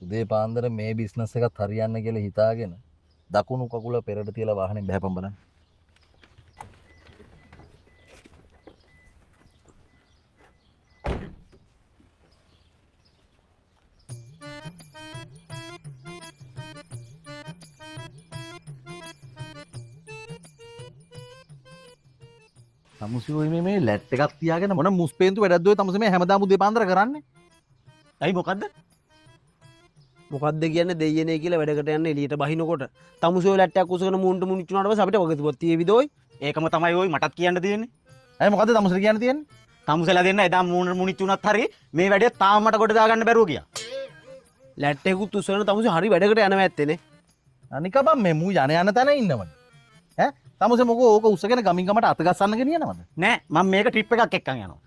උදේ පාන්දර මේ බිස්නස් එකත් හරියන්න කියලා හිතාගෙන දකුණු කකුල පෙරට තියලා වාහනේ බහැපන් බලන්න. තමුසේ මේ ලැට් එකක් තියාගෙන මොන මුස්පේන්තු වැඩක්ද ඔය තමුසේ මේ හැමදාම උදේ පාන්දර කරන්නේ? ඇයි මොකද්ද? මොකද්ද කියන්නේ දෙයියනේ කියලා වැඩකට යන්න එළියට බහිනකොට තමුසෝ ලැට්ටයක් උසගෙන මුන්ට මුනිච්චුනාට පස්සේ අපිට වගතුවක් තියේවිද ඔය? ඒකම තමයි ඔය මටත් කියන්න තියෙන්නේ. ඇයි මොකද්ද තමුසේ කියන්න තියෙන්නේ? තමුසෙලා දෙන්න එදා මූණ මුනිච්චුනත් හරි මේ වැඩේ තාම මට කොට දාගන්න බැරුව ගියා. ලැට්ටෙකුත් උසගෙන තමුසෝ හරි වැඩකට යනවා ඇත්තේනේ. අනික බම් මේ මූ යන තැන ඉන්නවනේ. ඈ තමුසේ මොකෝ ඕක උස්සගෙන ගමින් ගමට අත ගස්සන්න ගෙනියනවද? නෑ මම මේක ට්‍රිප් එකක් එක්කන් යනවා.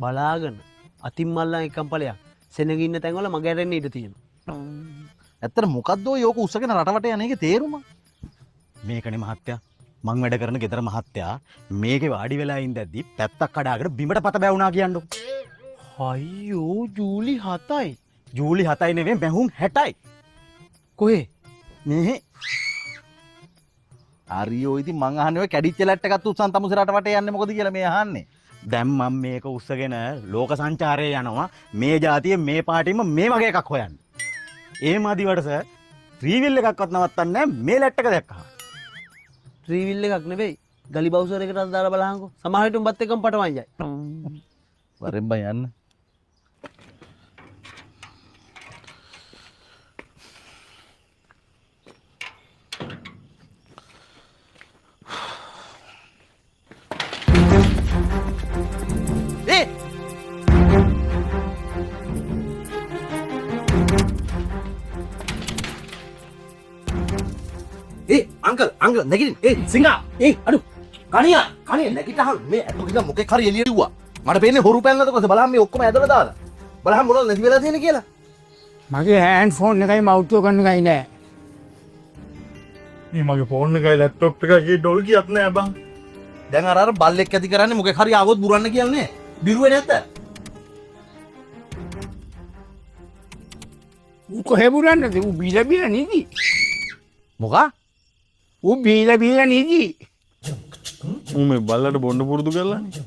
බලාගෙන අතින් මල්ලන් එකම් ඵලයක් සෙනග ඉන්න තැන්වල මග ඇරෙන්න ඉඩ තියෙනවා. ඇත්තට මොකද්ද ඔය ඕක උස්සගෙන රටවට යන එකේ තේරුම? මේකනේ මහත්තයා මං වැඩ කරන ගෙදර මහත්තයා මේකේ වාඩි වෙලා ඉඳද්දි පැත්තක් කඩාගෙන බිමට පත බැවුනා කියන්නකො. අයියෝ ජූලි 7යි. ජූලි 7යි නෙවෙයි මැහුම් 60යි. කොහේ? මේ හරියෝ ඉතින් මං අහන්නේ ඔය කැඩිච්ච ලැට් එකත් උස්සන් තමුසේ රටවට යන්නේ මොකද කියලා මේ අහන්නේ. දැන් මම මේක උස්සගෙන ලෝක සංචාරයේ යනවා මේ જાතියේ මේ පාටින්ම මේ වගේ එකක් හොයන්න. ඒ මදිවට සර් ත්‍රිවිල් එකක්වත් නවත්තන්නේ නැහැ මේ ලැට් එක දැක්කහම. ත්‍රිවිල් එකක් නෙවෙයි. ගලි බවුසර් එකකට දාලා බලහන්කෝ. සමහර විට උඹත් එක්කම පටවන්න යයි. වරෙන් බය යන්න. අංකල් නැගිටින් සිංහා අඩු කණිය නැගිටහල් මේ ඇතුළේ මොකෙක් හරි එළියට යුවා මට පේන්නේ හොරු පැනනද කොහොමද බලන්න මේ ඔක්කොම ඇදලා දාලා බලන්න මොනවද නැති වෙලා තියෙන්නේ කියලා මගේ හෑන්ඩ් ෆෝන් එකයි මවුට්ටුව ගන්න එකයි නෑ මේ මගේ ෆෝන් එකයි ලැප්ටොප් එකයි ඩොල් කියත් නෑ බං දැන් අර බල්ලෙක් ඇති කරන්නේ මොකෙක් හරි ආවොත් බුරන්න කියන්නේ බිරුවේ නැද්ද ඌ කොහෙ බුරන්නද ඌ බීලා නීති මොකා ඌ බීලා නීති ඌ මේ බල්ලට බොන්න පුරුදු කරලානේ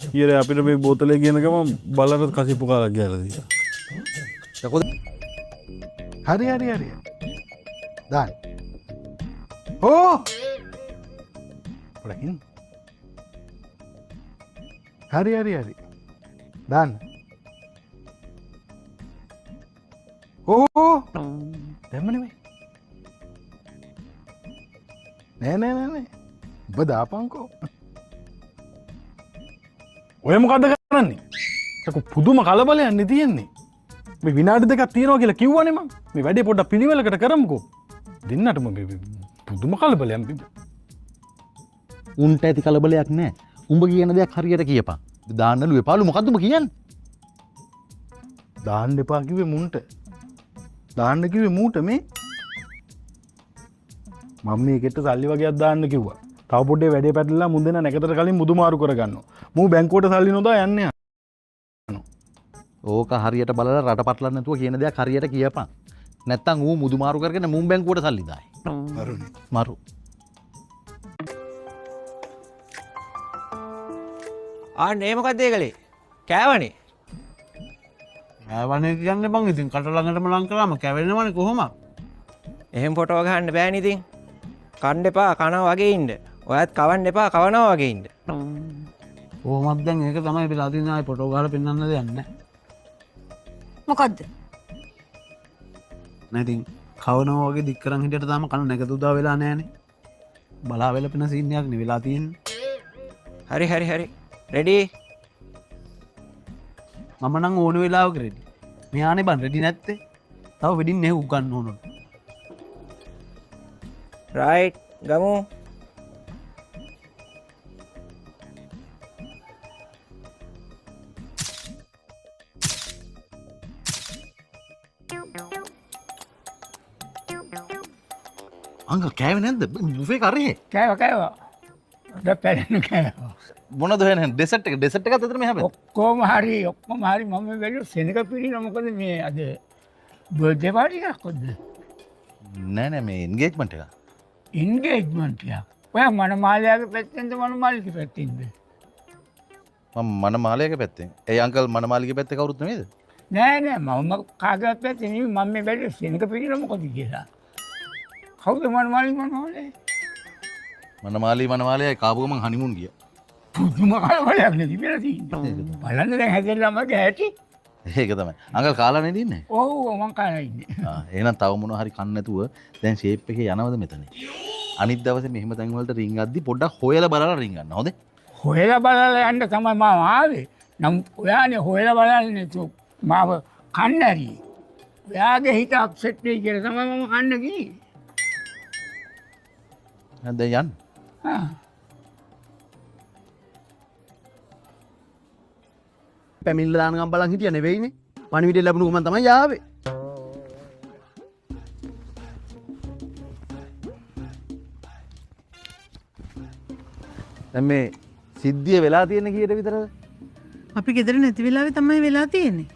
ඊයේ අපිට මේ බෝතලේ කියන ගමන් බල්ලට කසිප්පු කාලා ගියලා දීලා හරි දාන්න ඕ පොඩකින් හරි දාන්න ඕ දැම්ම නෙමෙයි නෑ ඔබ දාපන්කෝ ඔය මොකද්ද කරන්නේ චකු පුදුම කලබලයක් නේ තියෙන්නේ මේ විනාඩි දෙකක් තියනවා කියලා කිව්වනේ මං මේ වැඩේ පොඩ්ඩක් පිළිවෙලකට කරමුකෝ දෙන්නටම මේ පුදුම කලබලයක් උන්ට ඇති කලබලයක් නෑ උඹ කියන දෙයක් හරියට කියපන් දාන්නලු එපාලු මොකද්ද උඹ කියන්නේ දාන්න එපා කිව්වේ මුන්ට දාන්න කිව්වේ මූට මේ මම මේකට සල්ලි වගේක් දාන්න කිව්වා තව පොඩ්ඩේ වැඩේ පැටලලා මුන් දෙන නැකතට කලින් මුදු මාරු කරගන්නවා මූ බැංකුවට සල්ලි නොදා යන්නේ ඕක හරියට බලලා රට පටලන්න නැතුව කියන දෙයක් හරියට කියපන් නැත්තම් ඌ මුදු මාරු කරගෙන මුන් බැංකුවට සල්ලි දායි මරු ආන්නේ මොකක්ද ඒකලේ? කෑවනේ. කෑවනේ කියන්නේ බං ඉතින් කට ළඟටම ලං කරාම කැවෙනවනේ කොහොමද? එහෙම ෆොටෝ ගහන්න බෑනේ ඉතින්. කන්න එපා කනවා වගේ ඉන්න. ඔයත් කවන්න එපා කවනවා වගේ ඉන්න. කොහොමද දැන් ඒක තමයි වෙලා තියෙන්නේ ආයි ෆොටෝ ගහලා පෙන්වන්න දෙයක් නැහැ. මොකද්ද? නැතිනම් කවනවා වගේ දික් කරන් හිටියට තාම කන නැග දුදා වෙලා නැහනේ. බලා වෙලපෙන සීන් එකක් නේ වෙලා තියෙන්නේ. හරි රෙඩි මම නම් ඕන වෙලාවක රෙඩි. මෙයානේ බන් රෙඩි නැත්තේ. තව වෙඩින් නේ උගන්න ඕනොත්. රයිට් ගමු අංකල් කෑවේ නැද්ද බුෆේ කරේ කෑවා පැලෙන කෑවා. මොනවද හොයන්නේ? ඩෙසර්ට් එක එකත් අතර මෙහා පැත්තේ. ඔක්කොම හරි මම බැලුවා සෙනක පිරින මොකද මේ අද බර්ත්ඩේ පාටි එකක් කොද්ද? නෑ නෑ මේ එන්ගේජ්මන්ට් එක. එන්ගේජ්මන්ට් එකක්. ඔයා මනමාලයාගේ පැත්තෙන්ද මනමාලිගේ පැත්තෙන්ද? මම මනමාලයාගේ පැත්තෙන්. ඒ අංකල් මනමාලිගේ පැත්තේ කවුරුත් නෙමෙයිද? නෑ මම කාගේවත් පැත්තේ නෙමෙයි මම මේ බැලුවේ සෙනක පිරින මොකද කියලා. කවුද මනමාලේ? මනමාලයා කාපු ගමන් හනිමුන් ගියා. පුදුම කලබලයක් නේ තිබිලා තියෙන්නේ. බලන්න දැන් හැදෙලා මගේ ඇටි. ඒක තමයි. අංකල් කාලා නේද ඉන්නේ? ඔව් මං කාලා ඉන්නේ. එහෙනම් තව මොනවා හරි කන්න නැතුව දැන් ෂේප් එකේ යනවද මෙතන? අනිත් දවසේ මෙහෙම තැන් වලට රින් අද්දි පොඩ්ඩක් හොයලා බලලා රින් ගන්න. හොඳේ? හොයලා බලලා යන්න තමයි මම ආවේ. නම් ඔයානේ හොයලා බලන්නේ මාව කන්න ඇරි. ඔයාගේ හිත අප්සෙට් වෙයි කියලා තමයි මම කන්න ගියේ. දැන් යන්න. පැමිල්ල දානගම් බලන් හිටිය නෙවෙයිනේ. පණිවිඩය ලැබුණු ගමන් තමයි ආවේ. දැන් මේ සිද්ධිය වෙලා තියෙන කීයට විතරද? අපි ගෙදර නැති වෙලාවේ තමයි වෙලා තියෙන්නේ.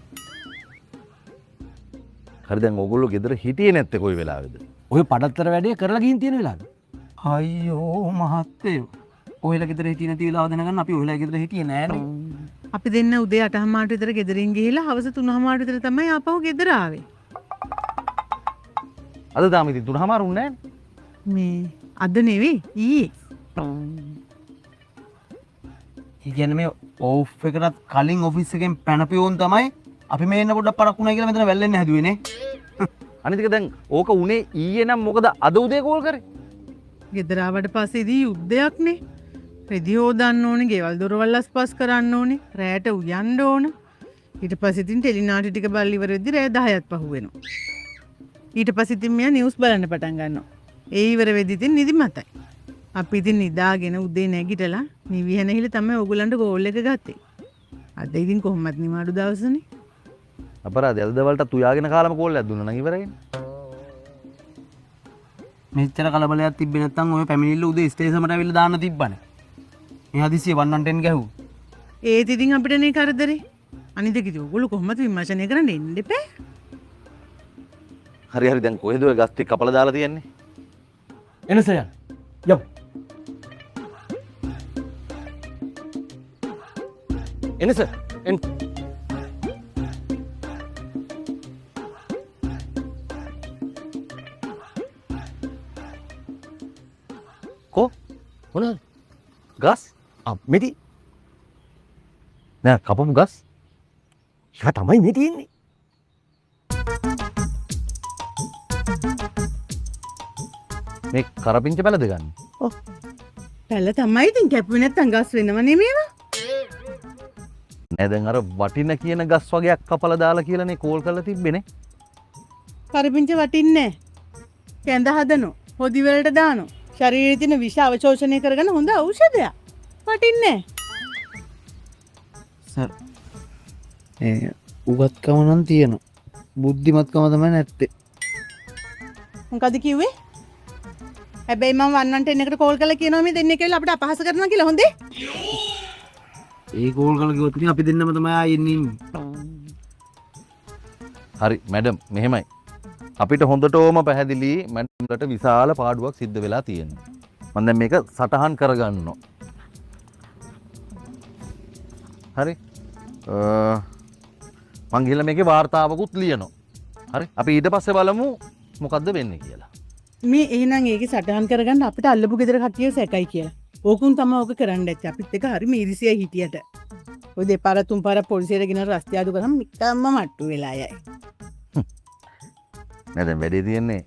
හරි දැන් ඕගොල්ලෝ ගෙදර හිටියේ නැත්තේ කොයි වෙලාවේද? ඔය පඩත්තර වැඩේ කරලා ගින් තියෙන වෙලාවේ. අයියෝ මහත්තයෝ ඔයලා ගෙදර හිටියේ නැති වෙලාව දැනගන්න අපි ඔයලා ගෙදර හිටියේ නෑනේ. අපි දෙන්න උදේ 8:00 විතර ගෙදරින් ගිහිල්ලා හවස 3:00 විතර තමයි ආපහු ගෙදර ආවේ. අද තාම ඉතින් 3:00 උන්නේ නෑනේ. මේ අද නෙවෙයි ඊයේ. ඒ කියන්නේ මේ ඕෆ් එකටත් කලින් ඔෆිස් එකෙන් පැනපියෝන් තමයි අපි මේ එන්න පොඩ්ඩක් පරක්කුණා කියලා මෙතන වැල්ලෙන්න හැදුවේ නේ. අනිතික දැන් ඕක උනේ ඊයේ නම් මොකද අද උදේ කෝල් කරේ? ගෙදර ආවට පස්සේ ඉදී යුද්ධයක්නේ. රෙදි හොදන්න ඕනේ, ගෙවල් දොරවල් අස්පස් කරන්න ඕනේ, රැයට උයන්න ඕන. ඊට පස්සේ ඉතින් ටෙලිනාටි ටික බලලා ඉවර වෙද්දි රැය 10ක් පහු වෙනවා. ඊට පස්සේ ඉතින් මෙයා නිවුස් බලන්න පටන් ගන්නවා. ඒ ඉවර වෙද්දි ඉතින් නිදිමතයි. අපි ඉතින් නිදාගෙන උදේ නැගිටලා නිවිහනෙහිල තමයි ඕගොල්ලන්ට ගෝල් එක ගත්තේ. අද ඉතින් කොහොමත් නිමාඩු දවසනේ. අපරාධ අද දවල්ට තුයාගෙන කාලම කෝල් එකක් දුන්නා නම් ඉවරයිනේ. මෙච්චර කලබලයක් තිබ්බේ නැත්නම් ඔය පැමිණිල්ල උදේ ස්ටේෂනට ඇවිල්ලා දාන්න තිබ්බනේ. මේ හදිසිය 110 ගැහුවා. ඒත් ඉතින් අපිට නේ කරදරේ. අනිත් එක ඉතින් ඕගොල්ලෝ කොහොමද විමර්ශනය කරන්න එන්න එපා. හරි දැන් කොහෙද ඔය ගස් ටික කපලා දාලා තියන්නේ? එනස යන්න. යමු. එනස එන්න. කො මොනවද? ගස්? මෙති නෑ කපමු ගස්. ඒක තමයි මේ තියෙන්නේ. මේ කරපිංච පැලද ගන්න. පැල තමයි ඉතින් කැපුවේ නැත්තම් ගස් වෙනව නෙමෙයිවා. නෑ දැන් අර වටින කියන ගස් වගේක් කපලා දාලා කියලානේ කෝල් කරලා තිබ්බේනේ. කරපිංච වටින්නේ නැහැ. කැඳ හදනෝ, හොදි වලට දානෝ. ශරීරයේ තියෙන විෂ අවශෝෂණය කරගන්න හොඳ ඖෂධයක්. වටින්නේ නැහැ. සර් ඒ උගත්කම නම් තියෙනවා. බුද්ධිමත්කම තමයි නැත්තේ. මොකද කිව්වේ? හැබැයි මම 110 එකට කෝල් කරලා කියනවා මේ දෙන්නේ කියලා අපිට අපහාස කරනවා කියලා හොඳේ. ඒ කෝල් කරලා කිව්වොත් ඉතින් අපි දෙන්නම තමයි ආයෙ ඉන්නේ. හරි මැඩම් මෙහෙමයි. අපිට හොඳටම පැහැදිලි මැඩම්ලට විශාල පාඩුවක් සිද්ධ වෙලා තියෙනවා. මම දැන් මේක සටහන් කරගන්නවා. හරි. මං ගිහලා මේකේ වාර්තාවකුත් ලියනවා. හරි. අපි ඊට පස්සේ බලමු මොකද්ද වෙන්නේ කියලා. මේ එහෙනම් ඒකේ සටහන් කරගන්න අපිට අල්ලපු ගෙදර කට්ටිය සැකයි කියලා. ඕකුන් තමයි ඕක කරන්න ඇත්තේ. අපිත් එක හරි මේරිසියයි හිටියට. ඔය දෙපාර තුන් පාර පොලිසියට ගෙනන රස්තියාදු කරාම මික්කම්ම මට්ටු වෙලා යයි. නෑ දැන් වැඩේ තියෙන්නේ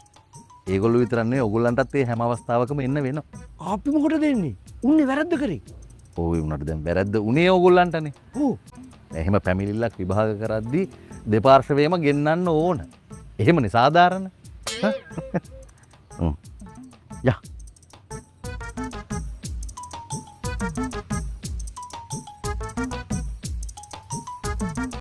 ඒගොල්ලෝ විතරක් නෙවෙයි ඕගොල්ලන්ටත් ඒ හැම අවස්ථාවකම එන්න වෙනවා. අපි මොකටද දෙන්නේ? උන්නේ වැරද්ද කරේ. ඕයි උනට දැන් වැරද්ද උනේ ඕගොල්ලන්ටනේ. ඔව්. එහෙම පැමිණිල්ලක් විභාග කරද්දී දෙපාර්ශවයේම ගෙන්නන්න ඕන. එහෙමනේ සාධාරණ. යා